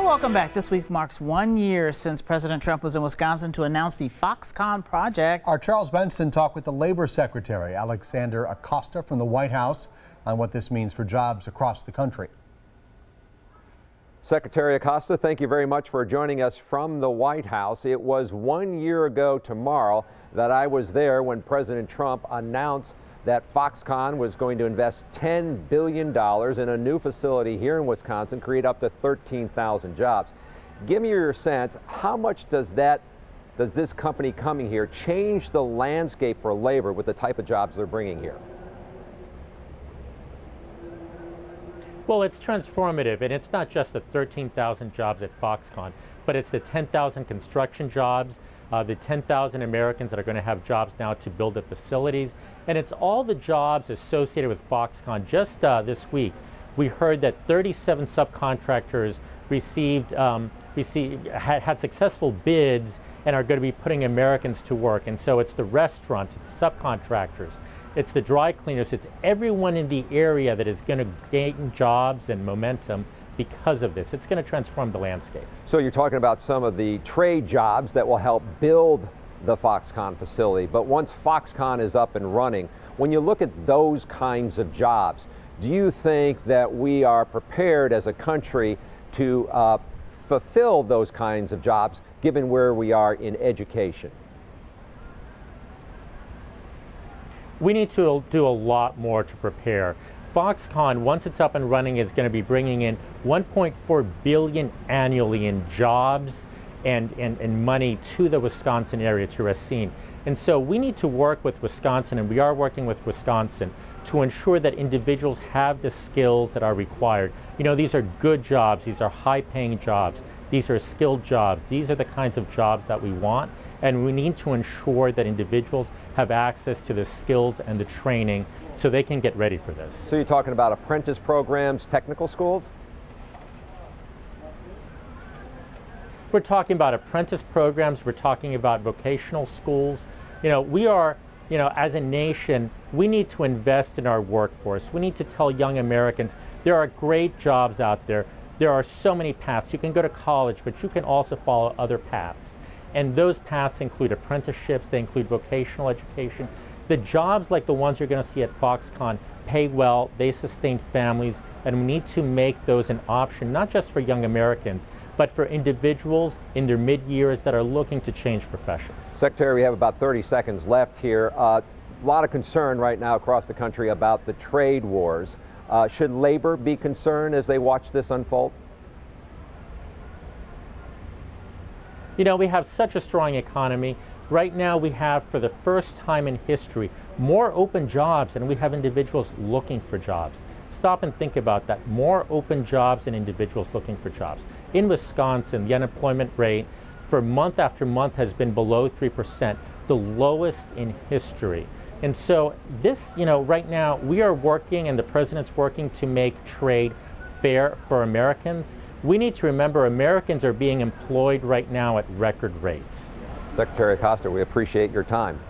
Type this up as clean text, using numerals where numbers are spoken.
Well, welcome back. This week marks 1 year since President Trump was in Wisconsin to announce the Foxconn project. Our Charles Benson talked with the Labor Secretary Alexander Acosta from the White House on what this means for jobs across the country. Secretary Acosta, thank you very much for joining us from the White House. It was 1 year ago tomorrow that I was there when President Trump announced that Foxconn was going to invest $10 billion in a new facility here in Wisconsin, create up to 13,000 jobs. Give me your sense, how much does this company coming here change the landscape for labor with the type of jobs they're bringing here? Well, it's transformative, and it's not just the 13,000 jobs at Foxconn, but it's the 10,000 construction jobs, the 10,000 Americans that are going to have jobs now to build the facilities, and it's all the jobs associated with Foxconn. Just this week, we heard that 37 subcontractors had successful bids and are going to be putting Americans to work. And so it's the restaurants, it's subcontractors, it's the dry cleaners, it's everyone in the area that is going to gain jobs and momentum because of this. It's going to transform the landscape. So you're talking about some of the trade jobs that will help build the Foxconn facility. But once Foxconn is up and running, when you look at those kinds of jobs, do you think that we are prepared as a country to fulfill those kinds of jobs given where we are in education? We need to do a lot more to prepare. Foxconn, once it's up and running, is going to be bringing in $1.4 billion annually in jobs and money to the Wisconsin area, to Racine. And so we need to work with Wisconsin, and we are working with Wisconsin to ensure that individuals have the skills that are required. You know, these are good jobs, these are high-paying jobs, these are skilled jobs, these are the kinds of jobs that we want, and we need to ensure that individuals have access to the skills and the training so they can get ready for this. So you're talking about apprentice programs, technical schools? We're talking about apprentice programs, we're talking about vocational schools. You know, we are, as a nation, we need to invest in our workforce. We need to tell young Americans there are great jobs out there. There are so many paths. You can go to college, but you can also follow other paths. And those paths include apprenticeships, they include vocational education. The jobs like the ones you're going to see at Foxconn pay well, they sustain families, and we need to make those an option, not just for young Americans, but for individuals in their mid-years that are looking to change professions. Secretary, we have about 30 seconds left here. A lot of concern right now across the country about the trade wars. Should labor be concerned as they watch this unfold? You know, we have such a strong economy. Right now we have, for the first time in history, more open jobs than we have individuals looking for jobs. Stop and think about that. More open jobs than individuals looking for jobs. In Wisconsin, the unemployment rate for month after month has been below 3%, the lowest in history. And so this, right now we are working, and the president's working to make trade fair for Americans. We need to remember Americans are being employed right now at record rates. Secretary Acosta, we appreciate your time.